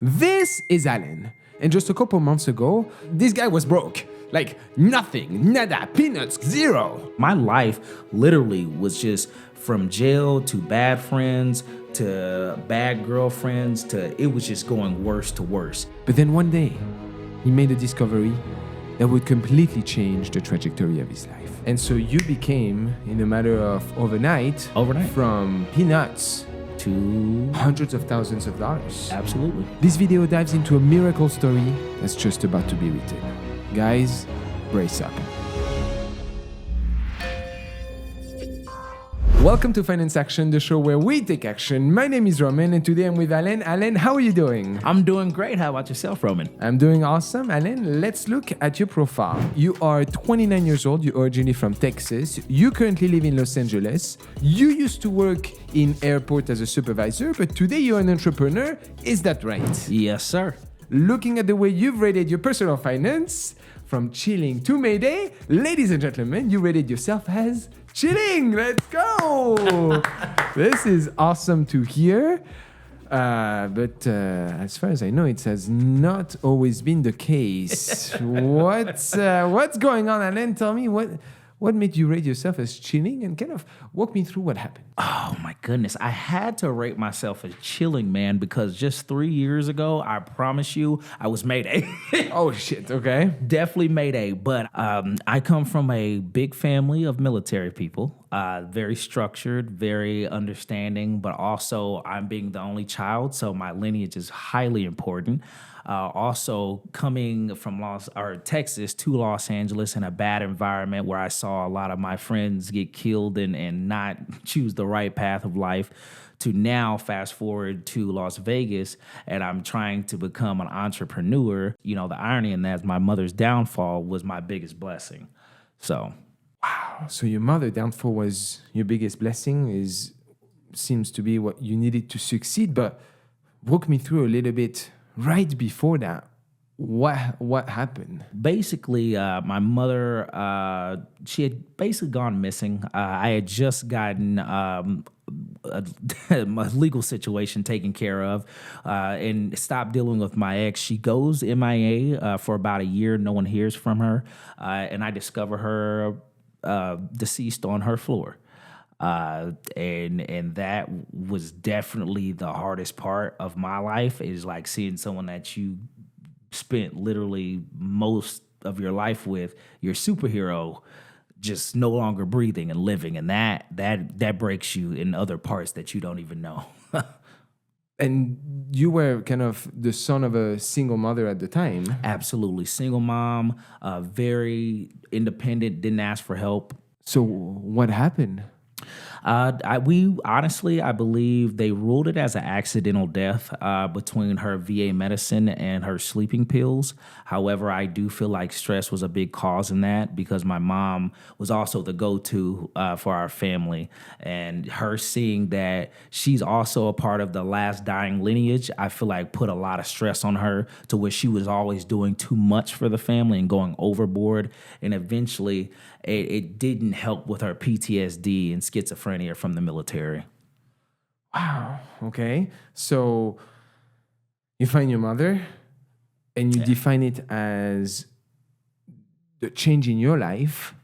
This is Alan. And just a couple months ago, this guy was broke. Like nothing, nada, peanuts, zero. My life literally was just from jail to bad friends to bad girlfriends to it was just going worse to worse. But then one day, he made a discovery that would completely change the trajectory of his life. And so you became, in a matter of overnight, from peanuts to hundreds of thousands of dollars. Absolutely. This video dives into a miracle story that's just about to be written. Guys, brace up. Welcome to Finance Action, the show where we take action. My name is Romain, and today I'm with Alan. Alan, how are you doing? I'm doing great. How about yourself, Romain? I'm doing awesome. Alan, let's look at your profile. You are 29 years old. You're originally from Texas. You currently live in Los Angeles. You used to work in airport as a supervisor, but today you're an entrepreneur. Is that right? Yes, sir. Looking at the way you've rated your personal finance, from chilling to Mayday, ladies and gentlemen, you rated yourself as chilling. Let's go. This is awesome to hear. But as far as I know, it has not always been the case. What's going on, Alan? Tell me what made you rate yourself as chilling, and kind of walk me through what happened. Oh my goodness. I had to rate myself as chilling, man, because just 3 years ago, I promise you, I was Mayday. Oh shit, okay. Definitely Mayday. But I come from a big family of military people, very structured, very understanding, but also I'm being the only child, so my lineage is highly important. Also coming from Texas to Los Angeles in a bad environment where I saw a lot of my friends get killed and not choose the right path of life, to now fast forward to Las Vegas and I'm trying to become an entrepreneur. You know, the irony in that is my mother's downfall was my biggest blessing. So. Wow. So your mother's downfall was your biggest blessing, seems to be what you needed to succeed, but walk me through a little bit. Right before that, what happened? Basically, my mother, she had basically gone missing. I had just gotten a legal situation taken care of and stopped dealing with my ex. She goes MIA for about a year. No one hears from her. And I discover her deceased on her floor. And that was definitely the hardest part of my life, is like seeing someone that you spent literally most of your life with, your superhero, just no longer breathing and living. And that breaks you in other parts that you don't even know. And you were kind of the son of a single mother at the time. Absolutely. Single mom, very independent, didn't ask for help. So what happened? I believe they ruled it as an accidental death between her VA medicine and her sleeping pills. However, I do feel like stress was a big cause in that, because my mom was also the go-to for our family. And her seeing that she's also a part of the last dying lineage, I feel like put a lot of stress on her, to where she was always doing too much for the family and going overboard. And eventually it didn't help with her PTSD and schizophrenia from the military. Wow. Okay. So you find your mother and you define it as the change in your life.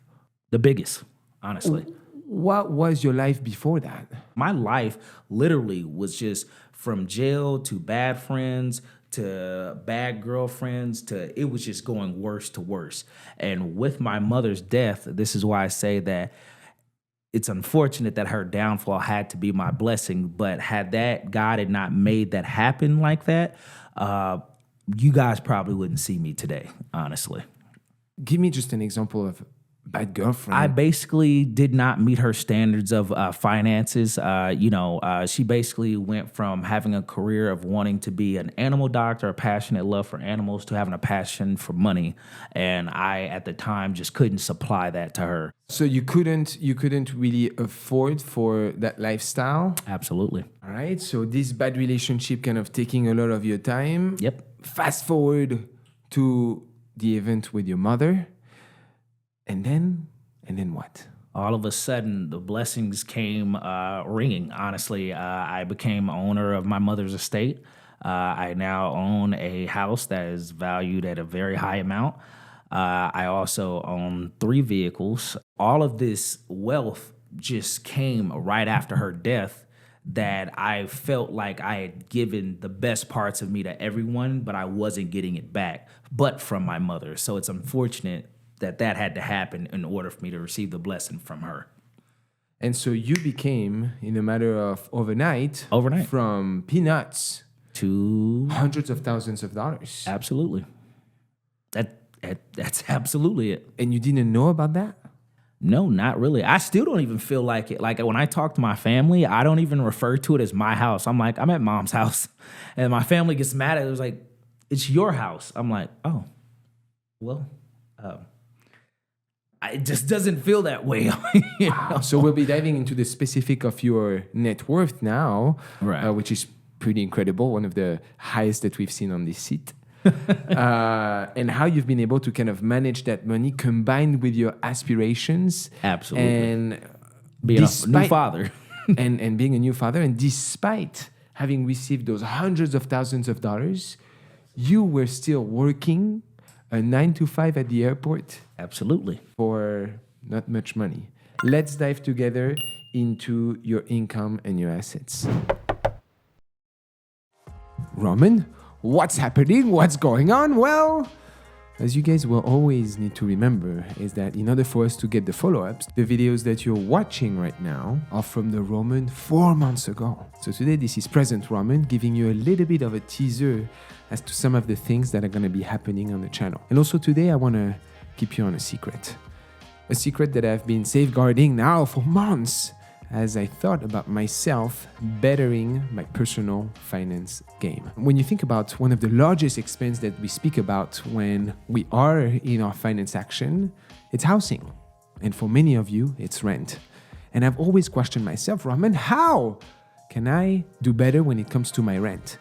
The biggest, honestly. What was your life before that? My life literally was just from jail to bad friends to bad girlfriends to it was just going worse to worse. And with my mother's death, this is why I say that it's unfortunate that her downfall had to be my blessing. But had God had not made that happen like that, you guys probably wouldn't see me today, honestly. Give me just an example of bad girlfriend. I basically did not meet her standards of finances. She basically went from having a career of wanting to be an animal doctor, a passionate love for animals, to having a passion for money. And I, at the time, just couldn't supply that to her. So you couldn't really afford for that lifestyle? Absolutely. All right. So this bad relationship kind of taking a lot of your time. Yep. Fast forward to the event with your mother. And then what? All of a sudden, the blessings came ringing, honestly. I became owner of my mother's estate. I now own a house that is valued at a very high amount. I also own 3 vehicles. All of this wealth just came right after her death, that I felt like I had given the best parts of me to everyone, but I wasn't getting it back, but from my mother. So it's unfortunate that had to happen in order for me to receive the blessing from her. And so you became, in a matter of overnight, from peanuts to hundreds of thousands of dollars. Absolutely. That's absolutely it. And you didn't know about that? No, not really. I still don't even feel like it. Like when I talk to my family, I don't even refer to it as my house. I'm like, I'm at mom's house. And my family gets mad at it. It was like, it's your house. I'm like, oh, well, it just doesn't feel that way. You know? So we'll be diving into the specific of your net worth now, right. Which is pretty incredible, one of the highest that we've seen on this seat. And how you've been able to kind of manage that money combined with your aspirations. Absolutely. And being a new father. and being a new father. And despite having received those hundreds of thousands of dollars, you were still working a 9-to-5 at the airport. Absolutely. For not much money. Let's dive together into your income and your assets. Romain, what's happening? What's going on? Well, as you guys will always need to remember is that in order for us to get the follow-ups, the videos that you're watching right now are from the Romain 4 months ago. So today, this is present Romain giving you a little bit of a teaser as to some of the things that are going to be happening on the channel. And also today, I want to keep you on a secret that I've been safeguarding now for months as I thought about myself bettering my personal finance game. When you think about one of the largest expenses that we speak about when we are in our finance action, it's housing. And for many of you, it's rent. And I've always questioned myself, Romain, how can I do better when it comes to my rent?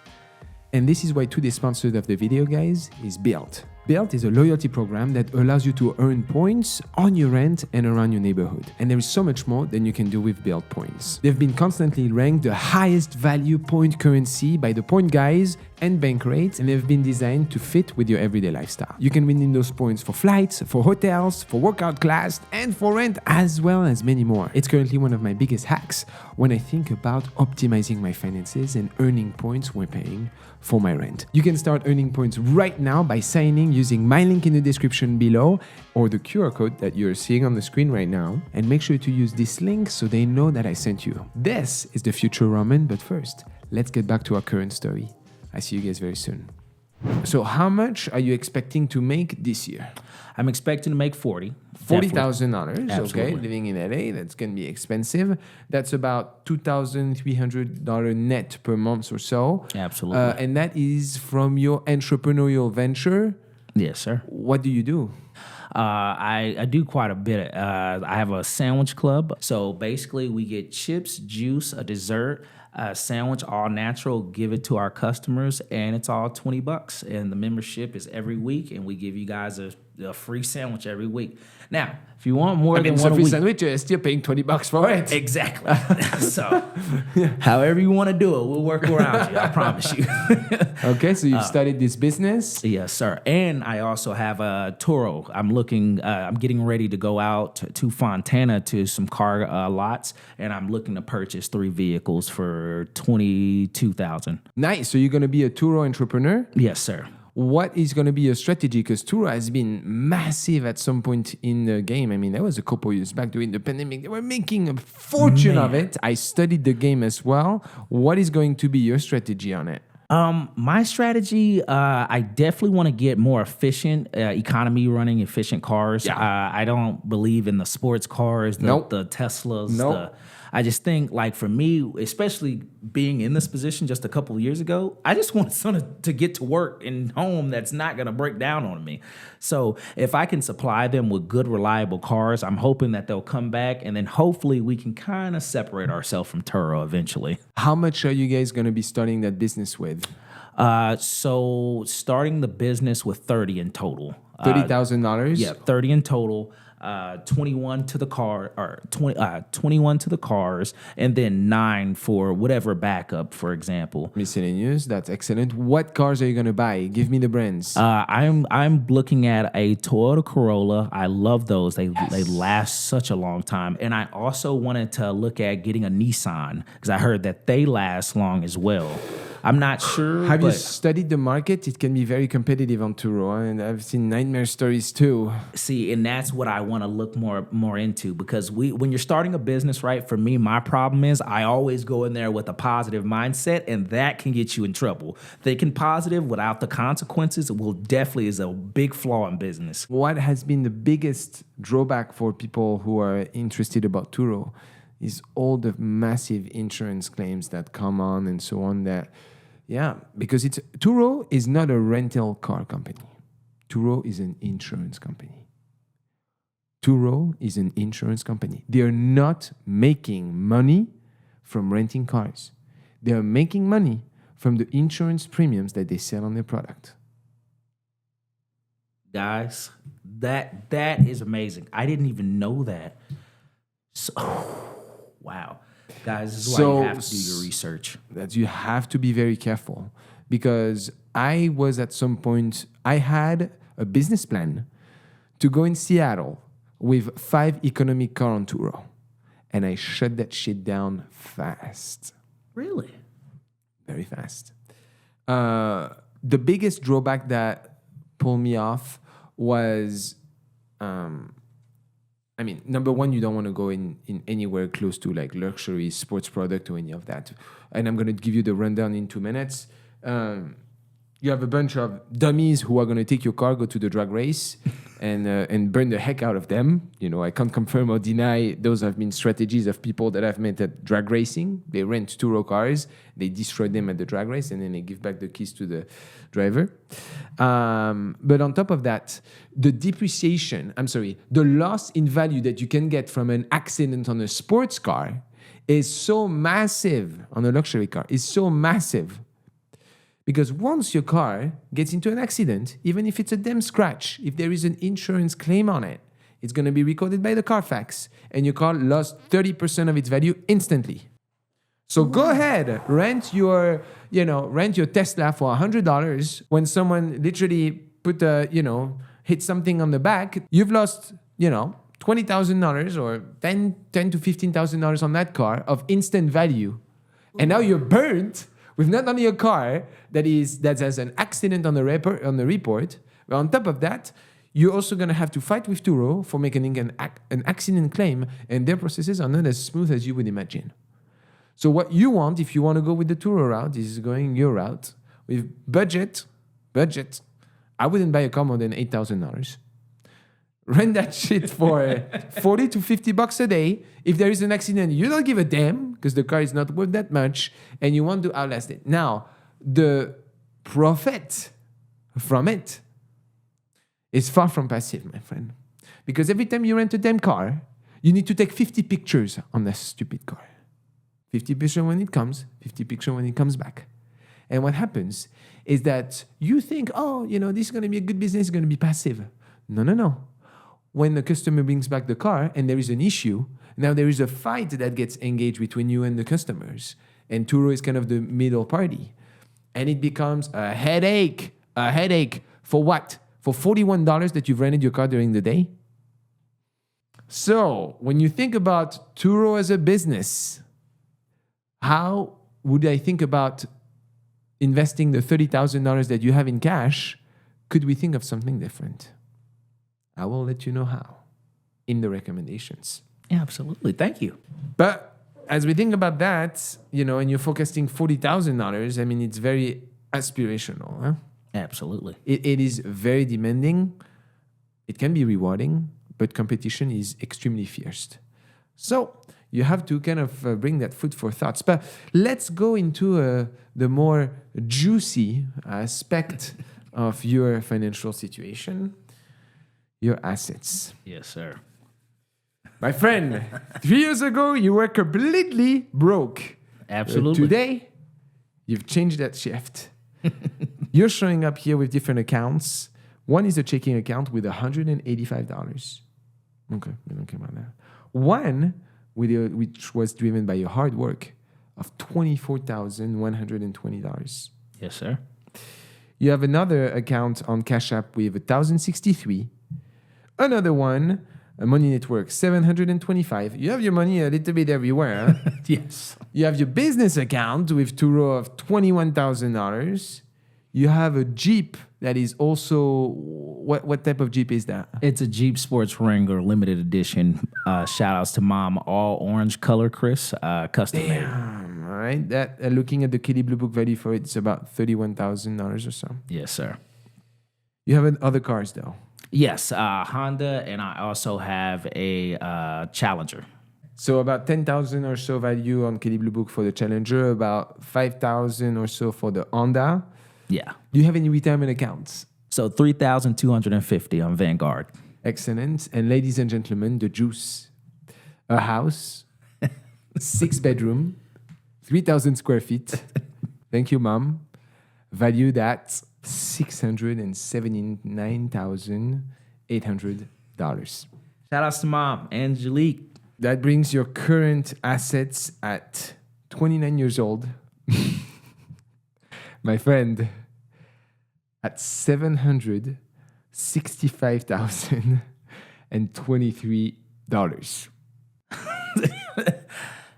And this is why today's sponsor of the video, guys, is Built. Built is a loyalty program that allows you to earn points on your rent and around your neighborhood. And there is so much more than you can do with Built points. They've been constantly ranked the highest value point currency by the Point Guys and Bankrate, and they've been designed to fit with your everyday lifestyle. You can redeem those points for flights, for hotels, for workout class, and for rent, as well as many more. It's currently one of my biggest hacks when I think about optimizing my finances and earning points when paying for my rent. You can start earning points right now by signing using my link in the description below or the QR code that you're seeing on the screen right now. And make sure to use this link so they know that I sent you. This is the future Romain, but first, let's get back to our current story. I see you guys very soon. So how much are you expecting to make this year? I'm expecting to make $40,000, okay? Living in LA, that's going to be expensive. That's about $2,300 net per month or so. Absolutely. And that is from your entrepreneurial venture. Yes, sir. What do you do? I do quite a bit. I have a sandwich club. So basically we get chips, juice, a dessert, a sandwich, all natural, give it to our customers, and it's all $20. And the membership is every week, and we give you guys a free sandwich every week. Now, if you want more than one a week, sandwich, you're still paying $20 for it. Exactly. So, however you want to do it, we'll work around you. I promise you. Okay, so you've started this business. Yes, sir. And I also have a TURO. I'm getting ready to go out to Fontana to some car lots, and I'm looking to purchase 3 vehicles for $22,000. Nice. So you're going to be a TURO entrepreneur? Yes, sir. What is going to be your strategy? Because TURO has been massive at some point in the game. I mean, that was a couple years back during the pandemic. They were making a fortune of it. I studied the game as well. What is going to be your strategy on it? My strategy, I definitely want to get more efficient, economy running efficient cars. Yeah. I don't believe in the sports cars, the Teslas. Nope. I just think, like, for me, especially being in this position just a couple of years ago, I just want someone to get to work and home that's not going to break down on me. So if I can supply them with good, reliable cars, I'm hoping that they'll come back, and then hopefully we can kind of separate ourselves from TURO eventually. How much are you guys going to be starting that business with? So starting the business with 30 in total. $30,000. Yeah, 30 in total. 21 to the car, or 21 to the cars, and then 9 for whatever backup, for example. Miscellaneous. That's excellent. What cars are you gonna buy? Give me the brands. I'm looking at a Toyota Corolla. I love those. They last such a long time. And I also wanted to look at getting a Nissan because I heard that they last long as well. I'm not sure. Have you studied the market? It can be very competitive on Turo, and I've seen nightmare stories too. See, and that's what I want to look more into, because when you're starting a business, right? For me, my problem is I always go in there with a positive mindset, and that can get you in trouble. Thinking positive without the consequences definitely is a big flaw in business. What has been the biggest drawback for people who are interested about Turo is all the massive insurance claims that come on and so on. Because Turo is not a rental car company. Turo is an insurance company. Turo is an insurance company. They are not making money from renting cars. They are making money from the insurance premiums that they sell on their product. Guys, that is amazing. I didn't even know that. So, wow. Guys, this is why you have to do your research. That you have to be very careful, because I was at some point, I had a business plan to go in Seattle with 5 economic car on Turo, and I shut that shit down fast. Really? Very fast. The biggest drawback that pulled me off was, number one, you don't want to go in anywhere close to like luxury sports product or any of that. And I'm going to give you the rundown in 2 minutes. You have a bunch of dummies who are going to take your car, go to the drag race, and burn the heck out of them. You know, I can't confirm or deny those have been strategies of people that I've met at drag racing. They rent Turo cars, they destroy them at the drag race, and then they give back the keys to the driver. But on top of that, the loss in value that you can get from an accident on a sports car is so massive, on a luxury car, is so massive. Because once your car gets into an accident, even if it's a damn scratch, if there is an insurance claim on it, it's going to be recorded by the Carfax, and your car lost 30% of its value instantly. So go ahead, rent your Tesla for $100. When someone literally hit something on the back, you've lost, $20,000 or $10,000 to $15,000 on that car of instant value. And now you're burnt with not only a car that has an accident on the report, but on top of that, you're also going to have to fight with Turo for making an accident claim, and their processes are not as smooth as you would imagine. So what you want, if you want to go with the Turo route, is going your route with budget. I wouldn't buy a car more than $8,000. Rent that shit for $40 to $50 a day. If there is an accident, you don't give a damn because the car is not worth that much, and you want to outlast it. Now, the profit from it is far from passive, my friend. Because every time you rent a damn car, you need to take 50 pictures on that stupid car. 50 pictures when it comes, 50 pictures when it comes back. And what happens is that you think, this is going to be a good business, it's going to be passive. No. When the customer brings back the car and there is an issue, now there is a fight that gets engaged between you and the customers. And Turo is kind of the middle party. And it becomes a headache. A headache for what? For $41 that you've rented your car during the day? So, when you think about Turo as a business, how would I think about investing the $30,000 that you have in cash? Could we think of something different? I will let you know how in the recommendations. Yeah, absolutely. Thank you. But as we think about that, and you're forecasting $40,000, it's very aspirational. Huh? Absolutely. It is very demanding. It can be rewarding, but competition is extremely fierce. So you have to kind of bring that food for thoughts. But let's go into the more juicy aspect of your financial situation. Your assets. Yes, sir. My friend, 3 years ago, you were completely broke. Absolutely. Today, you've changed that shift. You're showing up here with different accounts, One is a checking account with $185. Okay, we don't care about that. One, which was driven by your hard work, of $24,120. Yes, sir. You have another account on Cash App with $1,063. Another one, a Money Network, $725. You have your money a little bit everywhere. Huh? Yes. You have your business account with TURO of $21,000. You have a Jeep that is also, what type of Jeep is that? It's a Jeep Sports Wrangler limited edition. Shout outs to Mom, all orange color, Chris, custom made. All right. That looking at the Kelly Blue Book value for it, it's about $31,000 or so. Yes, sir. You have other cars though. Yes, Honda, and I also have a Challenger. So about 10,000 or so value on Kelly Blue Book for the Challenger, about 5,000 or so for the Honda. Yeah. Do you have any retirement accounts? So 3,250 on Vanguard. Excellent. And ladies and gentlemen, the juice. A house, 6 bedroom, 3,000 square feet. Thank you, Mom. Valued at $679,800. Shout outs to Mom, Angelique. That brings your current assets at 29 years old. My friend, at $765,023.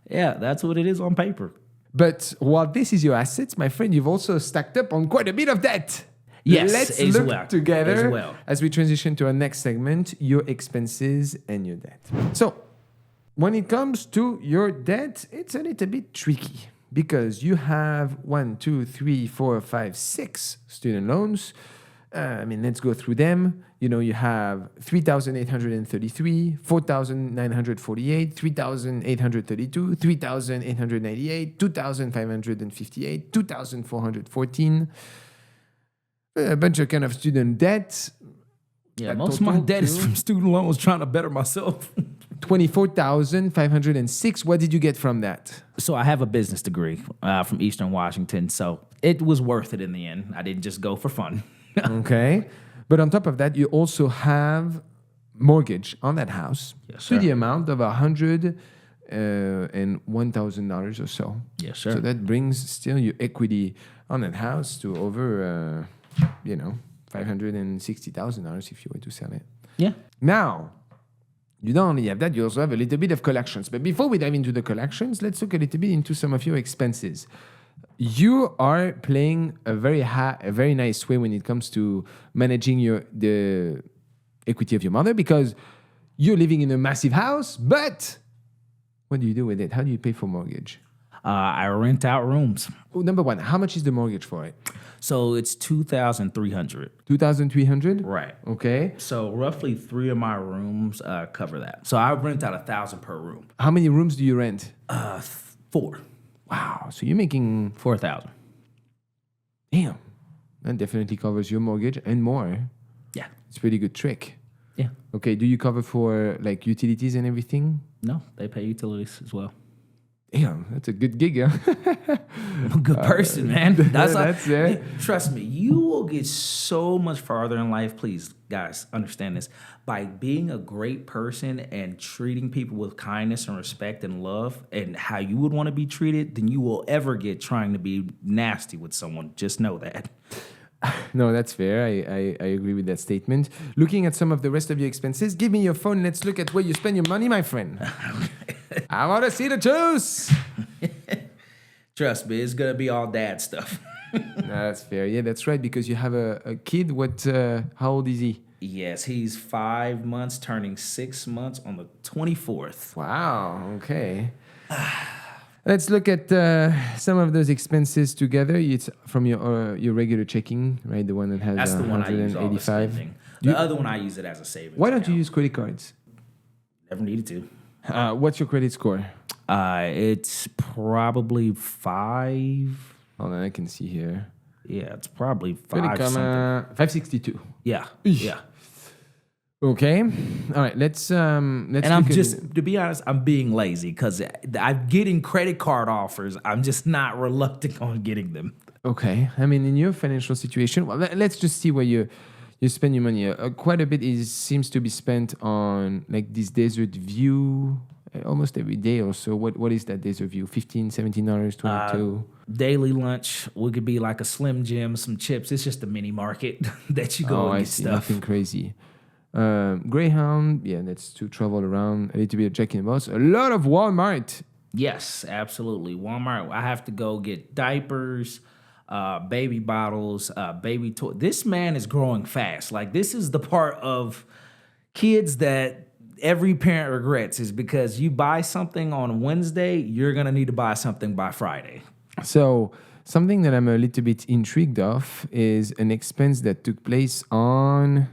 Yeah, that's what it is on paper. But while this is your assets, my friend, you've also stacked up on quite a bit of debt. Yes, Let's as look well. together As well. as we transition to our next segment, your expenses and your debt. So when it comes to your debt, it's a little bit tricky because you have 6 student loans. Let's go through them. You have 3,833, 4,948, 3,832, 3,898, 2,558, 2,414. A bunch of kind of student debt. Yeah, most of my debt is from student loans trying to better myself. 24,506. What did you get from that? So I have a business degree from Eastern Washington, so it was worth it in the end. I didn't just go for fun. Okay. But on top of that, you also have mortgage on that house. Yes, to sir. the amount of $101,000 or so. Yes, sir. So that brings still your equity on that house to over, $560,000 if you were to sell it. Yeah. Now, you don't only have that, you also have a little bit of collections. But before we dive into the collections, let's look a little bit into some of your expenses. You are playing a very nice way when it comes to managing the equity of your mother because you're living in a massive house, but what do you do with it? How do you pay for mortgage? I rent out rooms. Oh, number one, how much is the mortgage for it? So it's $2,300. $2,300? Right. Okay. So roughly 3 of my rooms cover that. So I rent out $1,000 per room. How many rooms do you rent? 4. Wow. So you're making $4,000. Damn. That definitely covers your mortgage and more. Yeah. It's a pretty good trick. Yeah. Okay. Do you cover for like utilities and everything? No, they pay utilities as well. Damn, that's a good gig, huh? I'm a good person, man. That's it. Trust me, you will get so much farther in life. Please, guys, understand this. By being a great person and treating people with kindness and respect and love and how you would want to be treated, than you will ever get trying to be nasty with someone. Just know that. No, that's fair. I agree with that statement. Looking at some of the rest of your expenses, give me your phone. Let's look at where you spend your money, my friend. I want to see the juice. Trust me, it's going to be all dad stuff. That's fair. Yeah, that's right. Because you have a kid. How old is he? Yes, he's 5 months, turning 6 months on the 24th. Wow. Okay. Let's look at some of those expenses together. It's from your regular checking, right? The one that has That's the one I use all the spending. The other one I use it as a savings. Why don't you use credit cards? Never needed to. What's your credit score? It's probably 5. Hold on, I can see here. Yeah, it's probably 5 Credit something. 562. Yeah, yeah. Okay. All right. Let's. And I'm just, to be honest, I'm being lazy because I'm getting credit card offers. I'm just not reluctant on getting them. Okay. I mean, in your financial situation, well, let's just see where you're You spend your money. Quite a bit seems to be spent on like this desert view almost every day or so. What is that desert view? $15, $17, $22? Daily lunch could be like a Slim Jim, some chips. It's just a mini market that you go and get stuff. Nothing crazy. Greyhound, that's to travel around. A little bit of Jack in the Box. A lot of Walmart. Yes, absolutely. Walmart. I have to go get diapers, baby bottles, baby toys. This man is growing fast. Like, this is the part of kids that every parent regrets, is because you buy something on Wednesday, you're going to need to buy something by Friday. So something that I'm a little bit intrigued of is an expense that took place on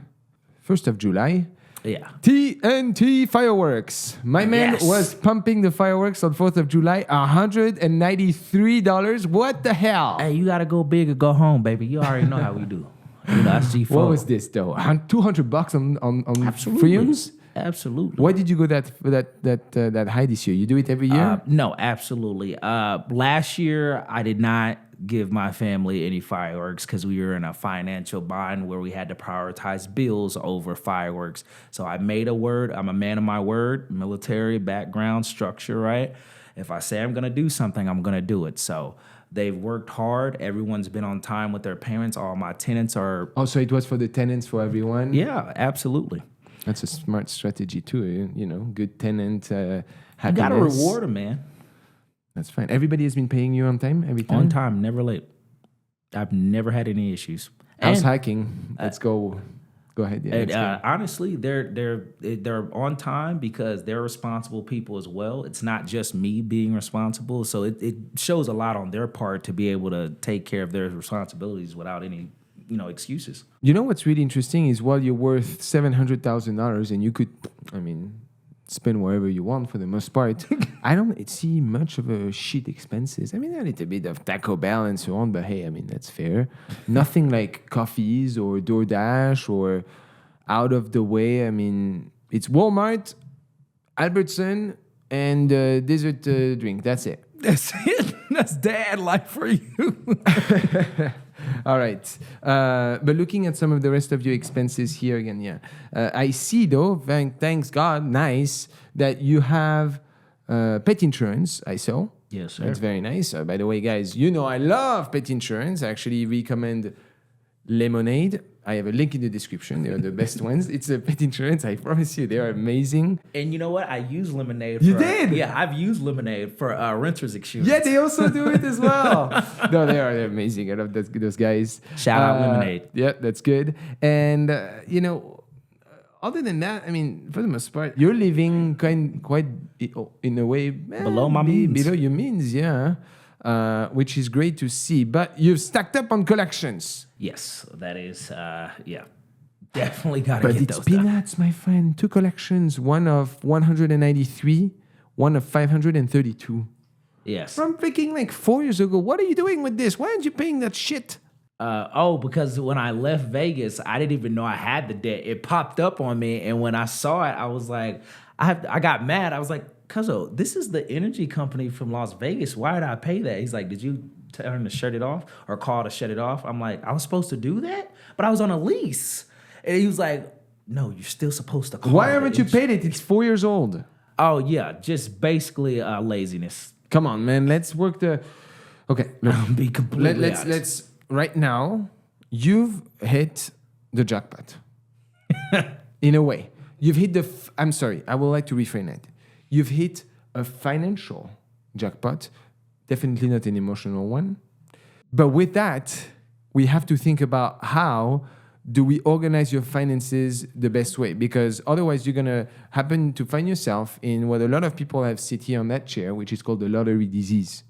1st of July. Yeah. TNT fireworks. My man was pumping the fireworks on 4th of July, $193. What the hell? Hey, you got to go big or go home, baby. You already know how we do. That's G4. What was this, though? $200 on fumes? Absolutely. Why did you go that high this year? You do it every year? No, absolutely. Last year, I did not give my family any fireworks because we were in a financial bind where we had to prioritize bills over fireworks. So I made a word. I'm a man of my word, military background, structure, right? If I say I'm going to do something, I'm going to do it. So they've worked hard. Everyone's been on time with their parents. All my tenants are... Oh, so it was for the tenants, for everyone? Yeah, absolutely. That's a smart strategy too, good tenant happiness. You got to reward them, man. That's fine. Everybody has been paying you on time every time? On time, never late. I've never had any issues. How's hiking? Let's go. Go ahead. Yeah, honestly, they're on time because they're responsible people as well. It's not just me being responsible. So it shows a lot on their part to be able to take care of their responsibilities without any excuses. You know what's really interesting is while you're worth $700,000 and you could, spend wherever you want for the most part, I don't see much of a shit expenses. A little bit of Taco Bell and so on, but hey, that's fair. Nothing like coffees or DoorDash or out of the way. It's Walmart, Albertson, and dessert drink. That's it. That's it. That's dad life for you. All right. But looking at some of the rest of your expenses here again, I see, though, thanks God, nice, that you have pet insurance, I saw. Yes, sir. That's very nice. By the way, guys, I love pet insurance. I actually recommend Lemonade. I have a link in the description. They are the best ones. It's a pet insurance. I promise you, they are amazing. And you know what? I use Lemonade. You did? Yeah, I've used Lemonade for renter's insurance. Yeah, they also do it as well. No, they're amazing. I love those guys. Shout out Lemonade. Yeah, that's good. And, other than that, for the most part, you're living quite in a way below my means. Below your means, yeah. Which is great to see. But you've stacked up on collections. Yes, that is, definitely got to get those. But it's peanuts, my friend. 2 collections, one of 193, one of 532. Yes. From freaking 4 years ago. What are you doing with this? Why aren't you paying that shit? Because when I left Vegas, I didn't even know I had the debt. It popped up on me, and when I saw it, I was like, I got mad. I was like, Cuzzo, this is the energy company from Las Vegas. Why did I pay that? He's like, did you tell him to shut it off or call to shut it off? I'm like, I was supposed to do that? But I was on a lease. And he was like, no, you're still supposed to call. Why haven't you paid it? It's 4 years old. Oh, yeah. Just basically laziness. Come on, man. Let's work the... Okay. I'll be completely honest. Let's... Right now, you've hit the jackpot. In a way. You've hit the... I'm sorry. I would like to reframe it. You've hit a financial jackpot, definitely not an emotional one. But with that, we have to think about how do we organize your finances the best way? Because otherwise you're going to happen to find yourself in what a lot of people have sit here on that chair, which is called the lottery disease.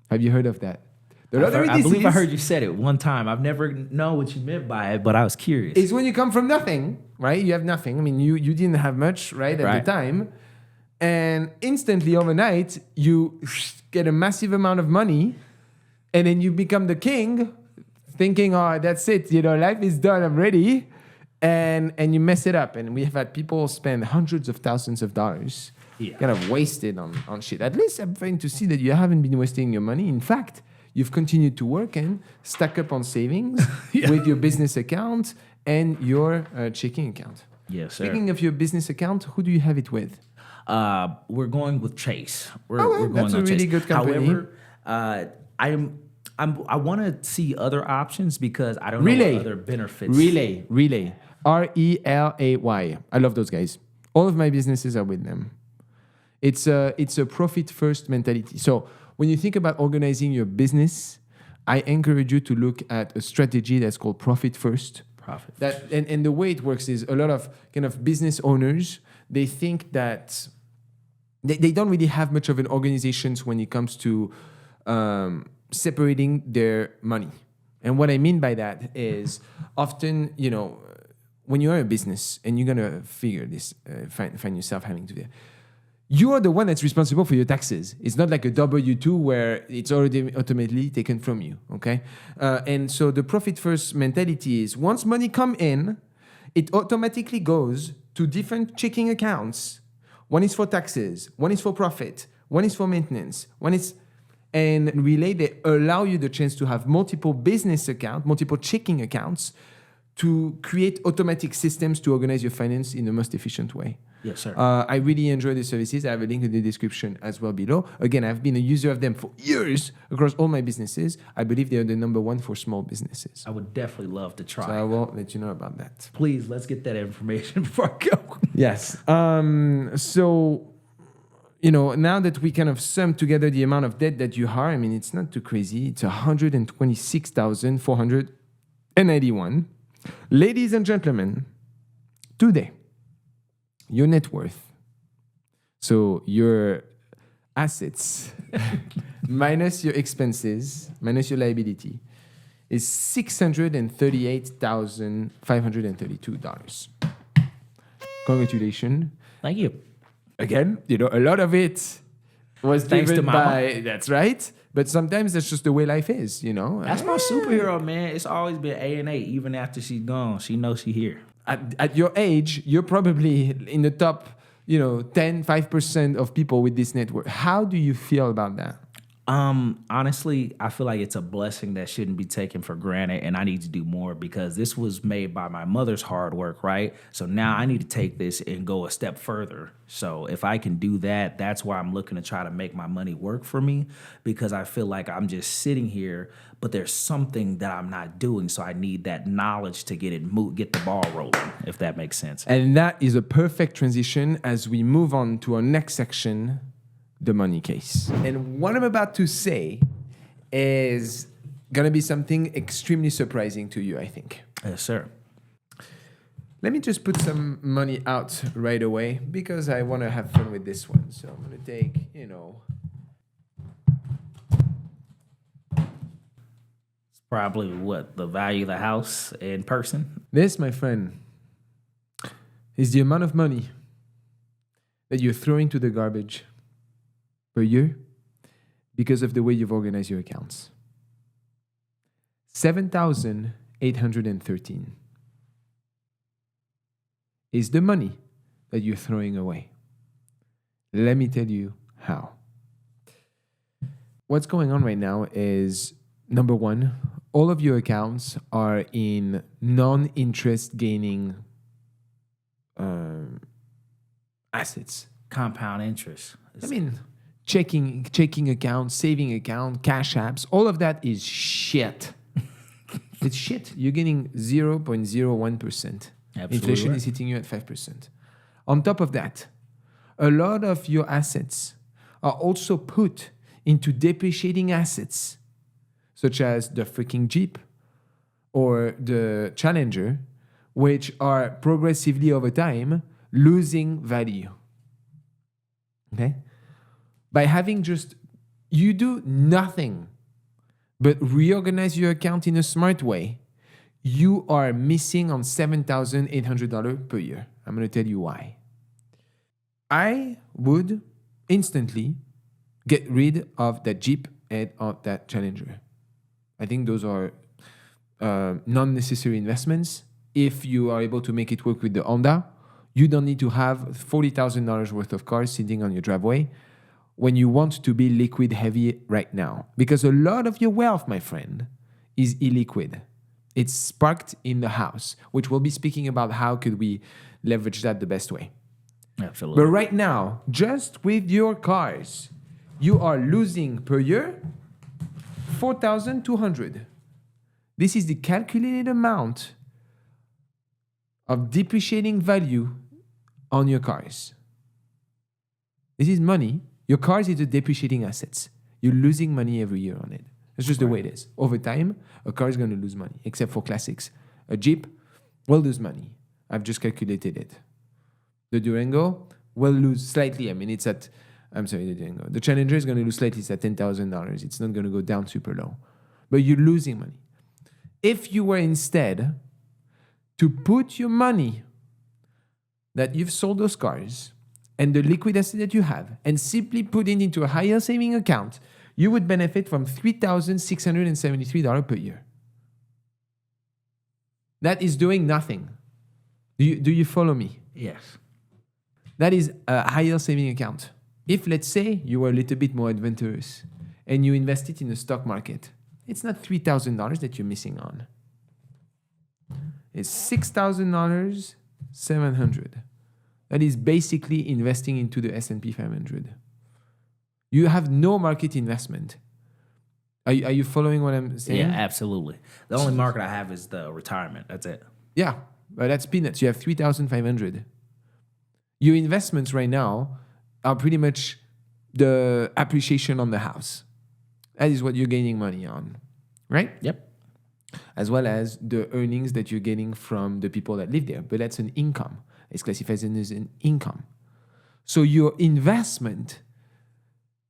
Have you heard of that? The lottery disease, I believe I heard you said it one time. I've never known what you meant by it, but I was curious. It's when you come from nothing, right? You have nothing. You didn't have much, right, at the time. And instantly overnight, you get a massive amount of money, and then you become the king, thinking, oh, that's it, life is done, I'm ready. And you mess it up. And we have had people spend hundreds of thousands of dollars kind of wasted on shit. At least I'm trying to see that you haven't been wasting your money. In fact, you've continued to work and stack up on savings with your business account and your checking account. Yes, sir. Speaking of your business account, who do you have it with? We're going with Chase. We're going that's a on really Chase. good company. However, I want to see other options because I don't know what other benefits. Relay. RELAY. I love those guys. All of my businesses are with them. It's a profit first mentality. So when you think about organizing your business, I encourage you to look at a strategy that's called profit first. And the way it works is a lot of kind of business owners, they think that they don't really have much of an organization when it comes to separating their money. And what I mean by that is often, when you're a business and you're going to figure this, find yourself having to do that, you are the one that's responsible for your taxes. It's not like a W-2 where it's already automatically taken from you, okay? And so the profit first mentality is once money come in, it automatically goes to different checking accounts. One is for taxes, one is for profit, one is for maintenance, and Relay, they allow you the chance to have multiple business accounts, multiple checking accounts to create automatic systems to organize your finance in the most efficient way. Yes, sir. I really enjoy the services. I have a link in the description as well below. Again, I've been a user of them for years across all my businesses. I believe they're the number one for small businesses. I would definitely love to try. So I will let you know about that. Please, let's get that information before I go. Yes. So, now that we kind of sum together the amount of debt that you are, I mean, it's not too crazy. It's $126,481. Ladies and gentlemen, today, your net worth, so your assets minus your expenses, minus your liability, is $638,532. Congratulations. Thank you. Again, a lot of it was Thanks driven to Mama. by, that's right. But sometimes that's just the way life is, That's my superhero, man. It's always been A&A. Even after she's gone, she knows she's here. At your age, you're probably in the top, 5% of people with this network. How do you feel about that? Honestly, I feel like it's a blessing that shouldn't be taken for granted, and I need to do more because this was made by my mother's hard work, right? So now I need to take this and go a step further. So if I can do that, that's why I'm looking to try to make my money work for me, because I feel like I'm just sitting here, but there's something that I'm not doing. So I need that knowledge to get the ball rolling, if that makes sense. And that is a perfect transition as we move on to our next section, the money case. And what I'm about to say is going to be something extremely surprising to you, I think. Yes, sir. Let me just put some money out right away because I want to have fun with this one. So I'm going to take, It's probably the value of the house in person. This, my friend, is the amount of money that you're throwing to the garbage per year because of the way you've organized your accounts. 7,813 is the money that you're throwing away. Let me tell you how. What's going on right now is, number one, all of your accounts are in non-interest gaining assets. Compound interest. Checking account, saving account, cash apps, all of that is shit. It's shit. You're getting 0.01%. Inflation is hitting you at 5%. On top of that, a lot of your assets are also put into depreciating assets, such as the freaking Jeep or the Challenger, which are progressively over time losing value. Okay? By having you do nothing but reorganize your account in a smart way, you are missing on $7,800 per year. I'm going to tell you why. I would instantly get rid of that Jeep and of that Challenger. I think those are non-necessary investments. If you are able to make it work with the Honda, you don't need to have $40,000 worth of cars sitting on your driveway. when you want to be liquid heavy right now. Because a lot of your wealth, my friend, is illiquid. It's parked in the house, which we'll be speaking about how could we leverage that the best way. Absolutely. But right now, just with your cars, you are losing per year $4,200. This is the calculated amount of depreciating value on your cars. This is money. Your cars is a depreciating assets. You're losing money every year on it. It's just the way it is. Over time, a car is going to lose money, except for classics. A Jeep will lose money. I've just calculated it. The Durango will lose slightly. The Durango. The Challenger is going to lose slightly. It's at $10,000. It's not going to go down super low. But you're losing money. If you were instead to put your money that you've sold those cars and the liquid asset that you have and simply put it into a higher saving account, you would benefit from $3,673 per year. That is doing nothing. Do you follow me? Yes. That is a higher saving account. If, let's say, you were a little bit more adventurous and you invest it in the stock market, it's not $3,000 that you're missing on. It's $6,700. That is basically investing into the S&P 500. You have no market investment. Are you following what I'm saying? Yeah, absolutely. The only market I have is the retirement. That's it. Yeah, but that's peanuts. You have 3,500. Your investments right now are pretty much the appreciation on the house. That is what you're gaining money on, right? Yep. As well as the earnings that you're getting from the people that live there. But that's an income. It's classified as an income. So your investment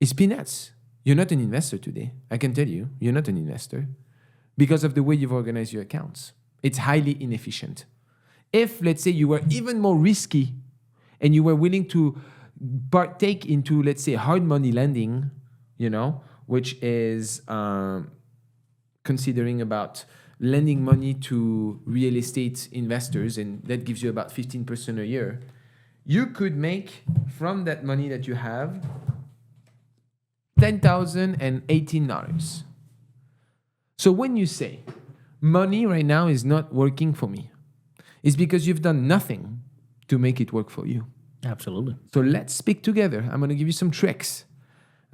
is peanuts. You're not an investor today. I can tell you, you're not an investor because of the way you've organized your accounts. It's highly inefficient. If, let's say, you were even more risky and you were willing to partake into, let's say, hard money lending, which is considering about lending money to real estate investors, and that gives you about 15% a year, you could make from that money that you have $10,018. So when you say money right now is not working for me, it's because you've done nothing to make it work for you. Absolutely. So let's speak together. I'm going to give you some tricks.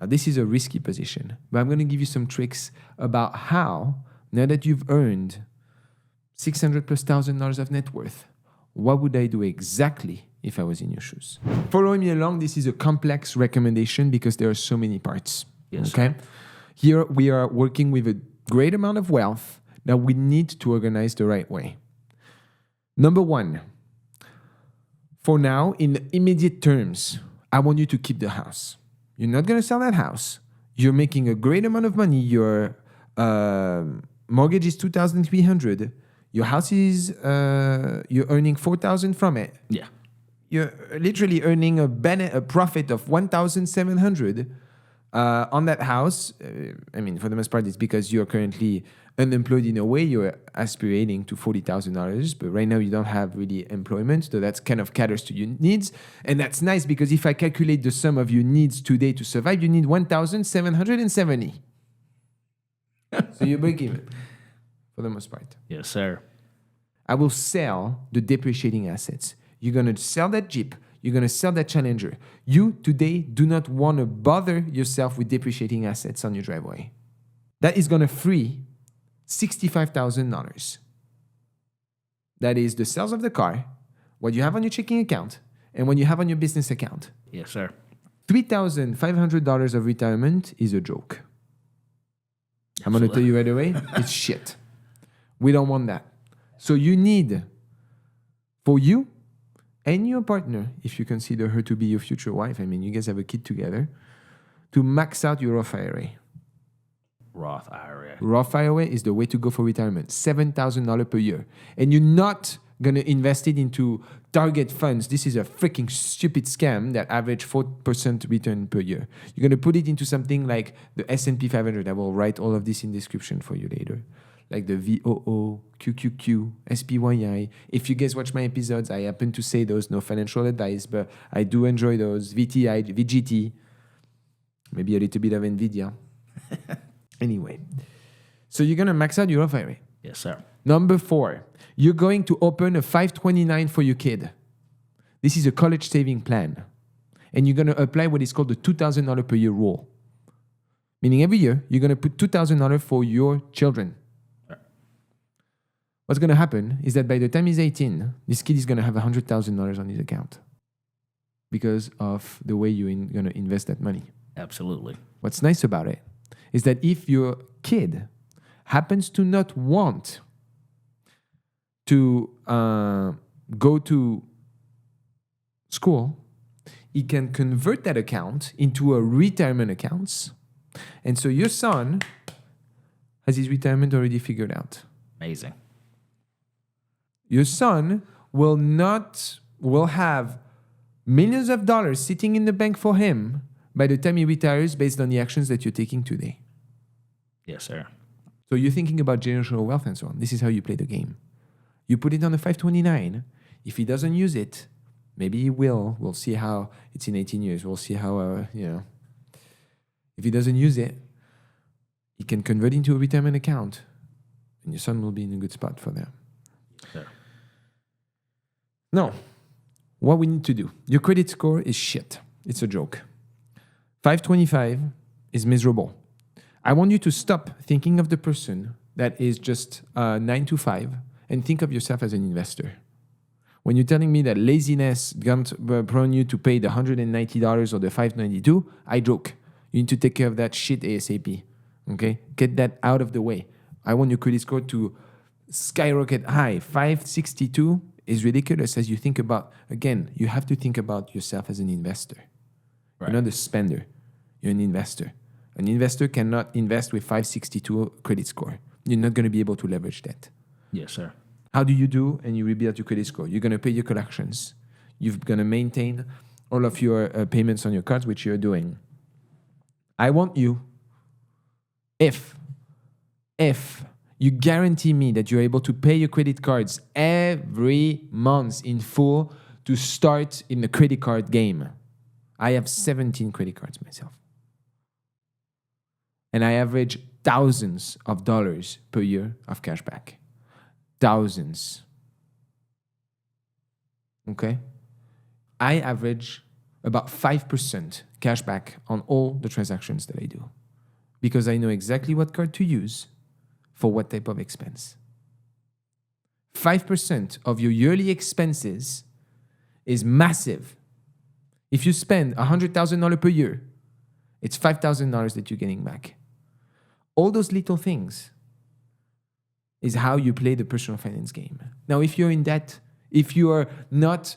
Now, this is a risky position, but I'm going to give you some tricks about how, now that you've earned $600,000+ of net worth, what would I do exactly if I was in your shoes? Following me along, this is a complex recommendation because there are so many parts. Yes. Okay. Here we are working with a great amount of wealth that we need to organize the right way. Number one, for now, in immediate terms, I want you to keep the house. You're not going to sell that house. You're making a great amount of money. Your mortgage is $2,300. Your house is you're earning $4,000 from it. Yeah. You're literally earning a profit of $1,700 on that house. For the most part, it's because you're currently unemployed in a way. You're aspirating to $40,000, but right now you don't have really employment, so that's kind of caters to your needs. And that's nice because if I calculate the sum of your needs today to survive, you need $1,770. So you break even for the most part. Yes, sir. I will sell the depreciating assets. You're going to sell that Jeep. You're going to sell that Challenger. You today do not want to bother yourself with depreciating assets on your driveway. That is going to free $65,000. That is the sales of the car, what you have on your checking account, and what you have on your business account. Yes, sir. $3,500 of retirement is a joke. I'm going to tell you right away, it's shit. We don't want that. So you need, for you and your partner, if you consider her to be your future wife, you guys have a kid together, to max out your Roth IRA. Roth IRA. Roth IRA is the way to go for retirement. $7,000 per year. And you're not going to invest it into target funds. This is a freaking stupid scam that average 4% return per year. You're going to put it into something like the S&P 500. I will write all of this in description for you later. Like the VOO, QQQ, SPYI. If you guys watch my episodes, I happen to say those, no financial advice, but I do enjoy those. VTI, VGT. Maybe a little bit of NVIDIA. Anyway. So you're going to max out your Roth IRA. Yes, sir. Number 4, you're going to open a 529 for your kid. This is a college saving plan. And you're going to apply what is called the $2,000 per year rule. Meaning every year, you're going to put $2,000 for your children. What's going to happen is that by the time he's 18, this kid is going to have $100,000 on his account because of the way you're going to invest that money. Absolutely. What's nice about it is that if your kid happens to not want to go to school, he can convert that account into a retirement account. And so your son has his retirement already figured out. Amazing. Your son will have millions of dollars sitting in the bank for him by the time he retires based on the actions that you're taking today. Yes, sir. So you're thinking about generational wealth and so on. This is how you play the game. You put it on the 529. If he doesn't use it, maybe he will. We'll see how it's in 18 years. We'll see how, If he doesn't use it, he can convert it into a retirement account. And your son will be in a good spot for that. Sure. Now, what we need to do. Your credit score is shit. It's a joke. 525 is miserable. I want you to stop thinking of the person that is just 9 to 5 and think of yourself as an investor. When you're telling me that laziness can't prone you to pay the $190 or the $592, I joke. You need to take care of that shit ASAP. Okay? Get that out of the way. I want your credit score to skyrocket high. 562 is ridiculous as you think about, again, you have to think about yourself as an investor. Right. You're not a spender. You're an investor. An investor cannot invest with 562 credit score. You're not going to be able to leverage that. Yes, sir. How do you do? And you rebuild your credit score. You're going to pay your collections. You're going to maintain all of your payments on your cards, which you're doing. I want you, if you guarantee me that you're able to pay your credit cards every month in full to start in the credit card game. I have 17 credit cards myself. And I average thousands of dollars per year of cash back. Thousands. Okay? I average about 5% cash back on all the transactions that I do because I know exactly what card to use for what type of expense. 5% of your yearly expenses is massive. If you spend $100,000 per year, it's $5,000 that you're getting back. All those little things is how you play the personal finance game. Now, if you're in debt, if you are not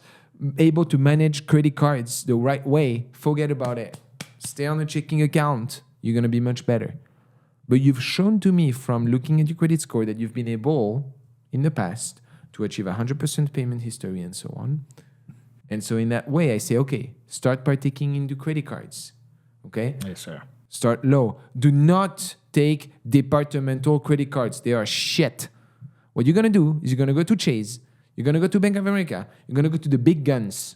able to manage credit cards the right way, forget about it. Stay on a checking account. You're going to be much better. But you've shown to me from looking at your credit score that you've been able in the past to achieve 100% payment history and so on. And so in that way, I say, okay, start partaking into credit cards. Okay? Yes, sir. Start low. Do not take departmental credit cards. They are shit. What you're going to do is you're going to go to Chase. You're going to go to Bank of America. You're going to go to the big guns.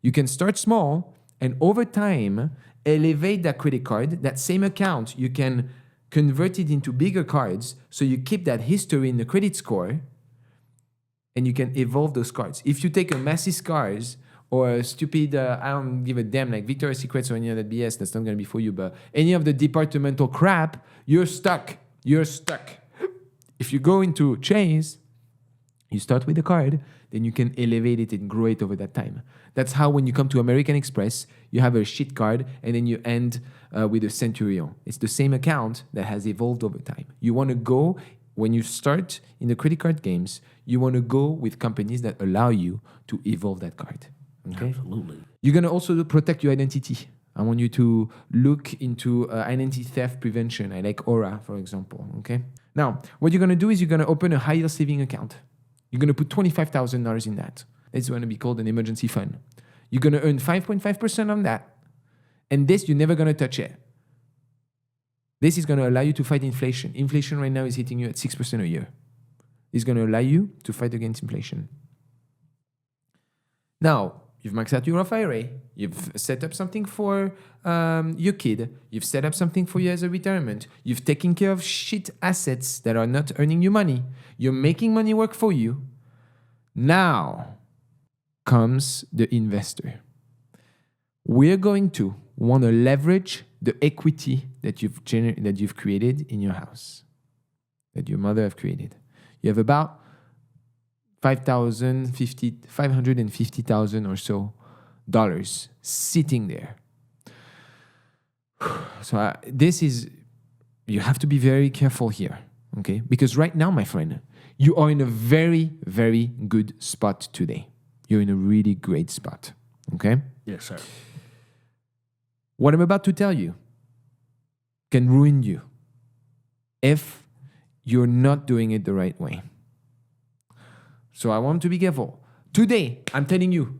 You can start small and over time, elevate that credit card. That same account, you can convert it into bigger cards so you keep that history in the credit score and you can evolve those cards. If you take a Macy's cars or a stupid, I don't give a damn, like Victoria's Secrets or any of that BS, that's not going to be for you, but any of the departmental crap, you're stuck. You're stuck. If you go into Chase, you start with a card, then you can elevate it and grow it over that time. That's how when you come to American Express, you have a shit card and then you end with a Centurion. It's the same account that has evolved over time. You want to go, when you start in the credit card games, you want to go with companies that allow you to evolve that card. Okay? Absolutely. You're going to also protect your identity. I want you to look into identity theft prevention. I like Aura, for example. Okay. Now, what you're going to do is you're going to open a high-yield saving account. You're going to put $25,000 in that. It's going to be called an emergency fund. You're going to earn 5.5% on that. And this, you're never going to touch it. This is going to allow you to fight inflation. Inflation right now is hitting you at 6% a year. It's going to allow you to fight against inflation. Now, You've maxed out your Roth IRA. You've set up something for your kid. You've set up something for you as a retirement. You've taken care of shit assets that are not earning you money. You're making money work for you. Now comes the investor. We're going to want to leverage the equity that you've created in your house, that your mother have created. You have about $550,000 or so sitting there. So you have to be very careful here, okay? Because right now, my friend, you are in a very, very good spot today. You're in a really great spot, okay? Yes, sir. What I'm about to tell you can ruin you if you're not doing it the right way. So I want to be careful. Today, I'm telling you,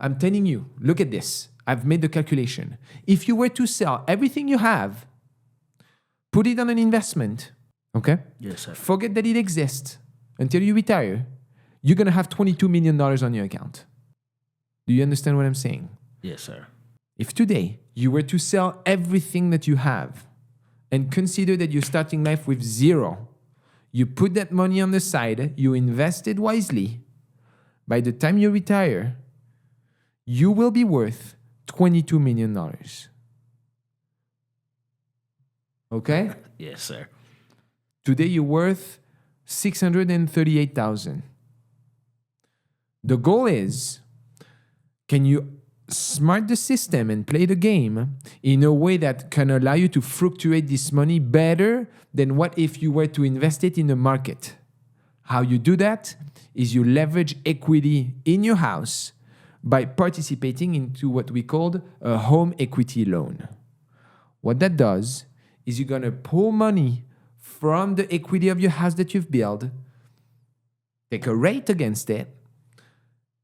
look at this. I've made the calculation. If you were to sell everything you have, put it on an investment, okay? Yes, sir. Forget that it exists until you retire, you're going to have $22 million on your account. Do you understand what I'm saying? Yes, sir. If today you were to sell everything that you have and consider that you're starting life with zero, you put that money on the side, you invest it wisely, by the time you retire, you will be worth $22 million. Okay? Yes, sir. Today you're worth $638,000. The goal is, can you smart the system and play the game in a way that can allow you to fluctuate this money better than what if you were to invest it in the market? How you do that is you leverage equity in your house by participating into what we called a home equity loan. What that does is you're going to pull money from the equity of your house that you've built, take a rate against it,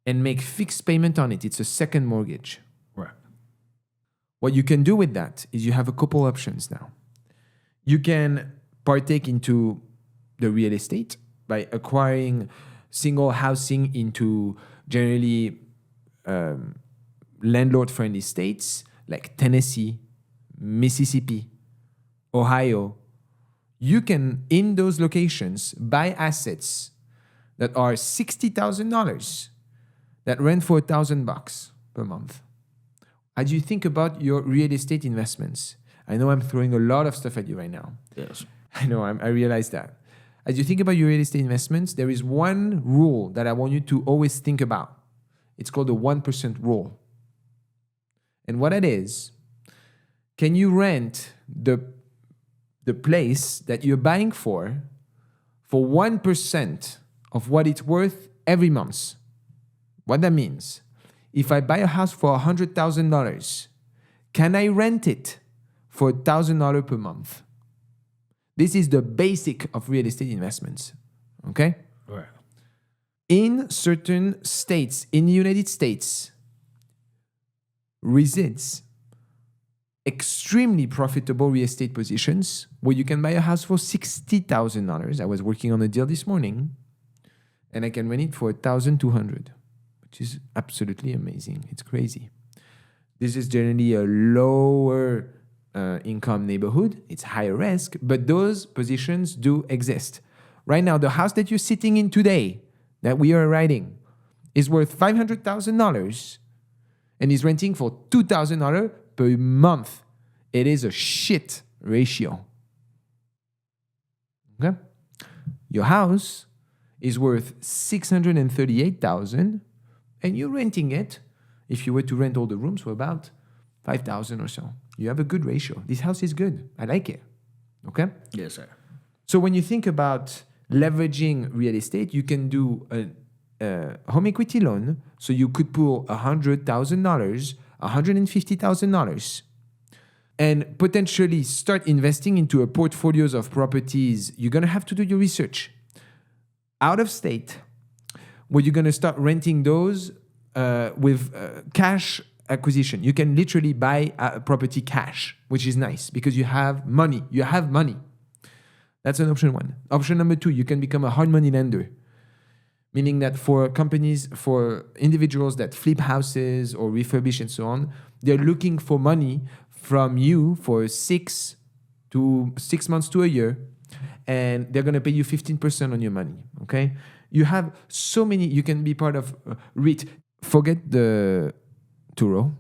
and make fixed payment on it. It's a second mortgage. Right. What you can do with that is you have a couple options now. You can partake into the real estate by acquiring single housing into generally landlord-friendly states like Tennessee, Mississippi, Ohio. You can, in those locations, buy assets that are $60,000 that rent for $1,000 per month. As you think about your real estate investments, I know I'm throwing a lot of stuff at you right now. Yes. I know, I realize that. As you think about your real estate investments, there is one rule that I want you to always think about. It's called the 1% rule. And what it is, can you rent the place that you're buying for 1% of what it's worth every month? What that means, if I buy a house for $100,000, can I rent it for $1,000 per month? This is the basic of real estate investments, okay? Right. In certain states, in the United States, resides extremely profitable real estate positions where you can buy a house for $60,000. I was working on a deal this morning, and I can rent it for $1,200. Which is absolutely amazing. It's crazy. This is generally a lower income neighborhood. It's higher risk, but those positions do exist. Right now, the house that you're sitting in today, that we are writing, is worth $500,000 and is renting for $2,000 per month. It is a shit ratio. Okay? Your house is worth $638,000. And you're renting it, if you were to rent all the rooms, for about $5,000 or so. You have a good ratio. This house is good. I like it. Okay? Yes, sir. So when you think about leveraging real estate, you can do a home equity loan. So you could pull $100,000, $150,000, and potentially start investing into a portfolios of properties. You're going to have to do your research. Out of state, where you're going to start renting those with cash acquisition. You can literally buy a property cash, which is nice because you have money. You have money. That's an option one. Option number two, you can become a hard money lender. Meaning that for companies, for individuals that flip houses or refurbish and so on, they're looking for money from you for 6 months to a year, and they're going to pay you 15% on your money, okay? You have so many, you can be part of REIT. Forget the TURO.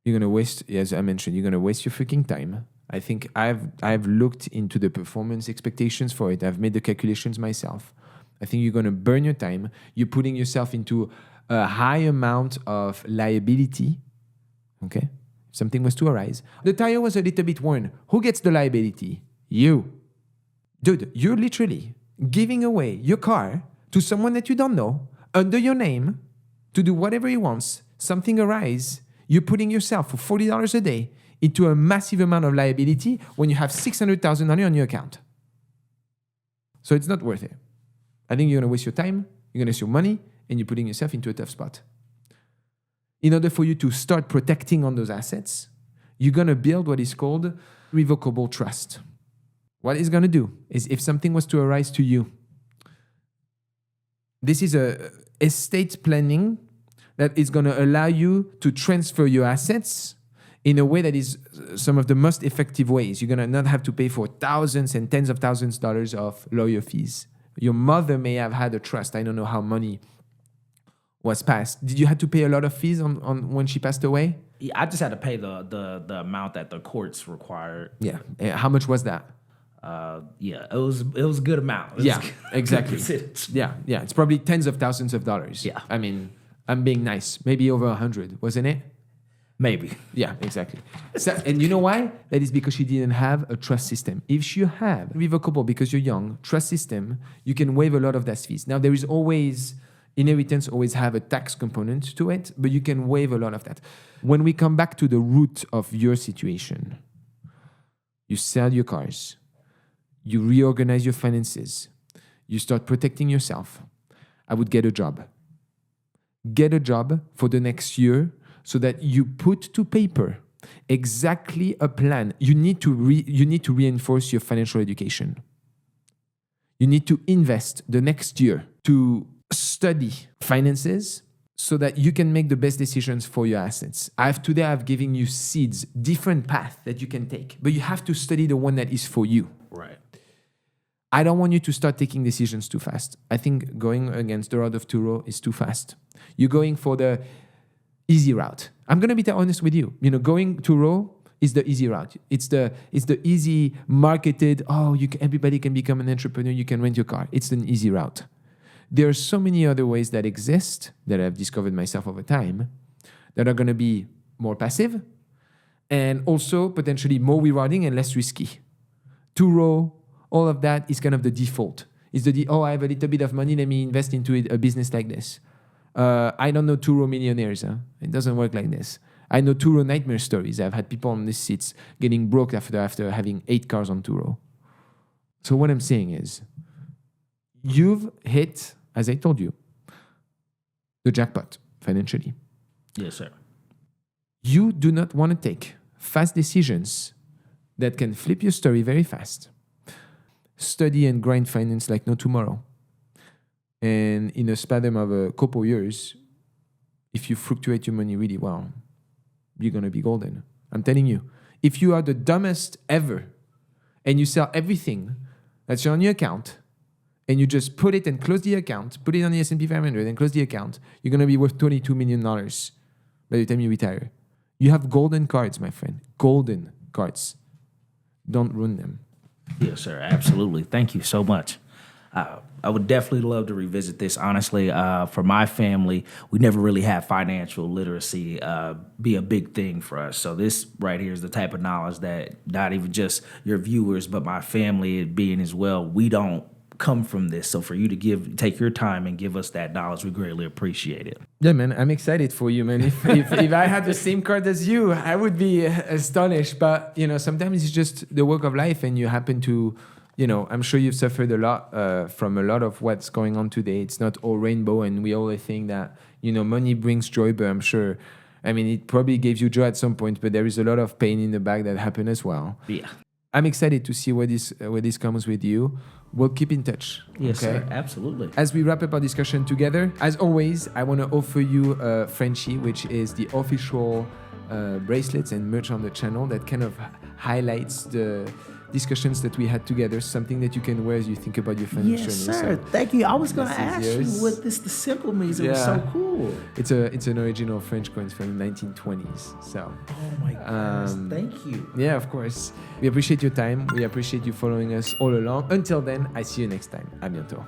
You're going to waste, as I mentioned, you're going to waste your freaking time. I think I've looked into the performance expectations for it. I've made the calculations myself. I think you're going to burn your time. You're putting yourself into a high amount of liability, okay? If something was to arise. The tire was a little bit worn. Who gets the liability? You. Dude, you're literally giving away your car to someone that you don't know under your name to do whatever he wants. Something arises. You're putting yourself for $40 a day into a massive amount of liability when you have $600,000 on your account. So it's not worth it. I think you're going to waste your time, you're going to waste your money, and you're putting yourself into a tough spot. In order for you to start protecting on those assets, you're going to build what is called revocable trust. What it's going to do is if something was to arise to you, this is a estate planning that is going to allow you to transfer your assets in a way that is some of the most effective ways. You're going to not have to pay for thousands and tens of thousands of dollars of lawyer fees. Your mother may have had a trust. I don't know how money was passed. Did you have to pay a lot of fees on when she passed away? Yeah, I just had to pay the amount that the courts required. Yeah. How much was that? Yeah, it was a good amount. Yeah, exactly. Yeah. It's probably tens of thousands of dollars. Yeah. I mean, I'm being nice. Maybe over 100, wasn't it? Maybe. Yeah, exactly. So, and you know why? That is because she didn't have a trust system. If you have revocable because you're young, trust system, you can waive a lot of those fees. Now, there is always, inheritance always have a tax component to it, but you can waive a lot of that. When we come back to the root of your situation, you sell your cars, you reorganize your finances, you start protecting yourself. I would get a job. Get a job for the next year so that you put to paper exactly a plan. You need to reinforce your financial education. You need to invest the next year to study finances so that you can make the best decisions for your assets. Today I've given you seeds, different paths that you can take, but you have to study the one that is for you. Right. I don't want you to start taking decisions too fast. I think going against the road of TURO is too fast. You're going for the easy route. I'm going to be honest with you. Going TURO is the easy route. It's the easy marketed, everybody can become an entrepreneur, you can rent your car. It's an easy route. There are so many other ways that exist that I've discovered myself over time that are going to be more passive and also potentially more rewarding and less risky. TURO, all of that is kind of the default. It's I have a little bit of money, let me invest into a business like this. I don't know TURO millionaires. It doesn't work like this. I know TURO nightmare stories. I've had people on these seats getting broke after having 8 cars on TURO. So what I'm saying is, you've hit, as I told you, the jackpot financially. Yes, sir. You do not want to take fast decisions that can flip your story very fast. Study and grind finance like no tomorrow. And in a span of a couple years, if you fluctuate your money really well, you're going to be golden. I'm telling you. If you are the dumbest ever and you sell everything that's on your account and you just put it and close the account, put it on the S&P 500 and close the account, you're going to be worth $22 million by the time you retire. You have golden cards, my friend. Golden cards. Don't ruin them. Yes, sir. Absolutely. Thank you so much. I would definitely love to revisit this. Honestly, for my family, we never really had financial literacy be a big thing for us. So this right here is the type of knowledge that not even just your viewers, but my family being as well, we don't come from this. So for you to take your time and give us that knowledge, we greatly appreciate it. Yeah, man, I'm excited for you, man. If I had the same card as you, I would be astonished. But, sometimes it's just the work of life and you happen to... I'm sure you've suffered a lot from a lot of what's going on today. It's not all rainbow, and we always think that, money brings joy, but I'm sure, it probably gave you joy at some point, but there is a lot of pain in the back that happened as well. Yeah. I'm excited to see where this comes with you. we'll keep in touch. Yes, sir. Absolutely. As we wrap up our discussion together, as always, I want to offer you Frenchie, which is the official bracelets and merch on the channel that kind of highlights the discussions that we had together, something that you can wear as you think about your financial Yes, needs. sir. So Thank you. I was going to ask you yours. what the symbol means. It was Yeah. so cool. It's an original French coin from the 1920s. So Oh, my goodness. Thank you. yeah, of course. We appreciate your time. We appreciate you following us all along. Until then, I see you next time. À bientôt.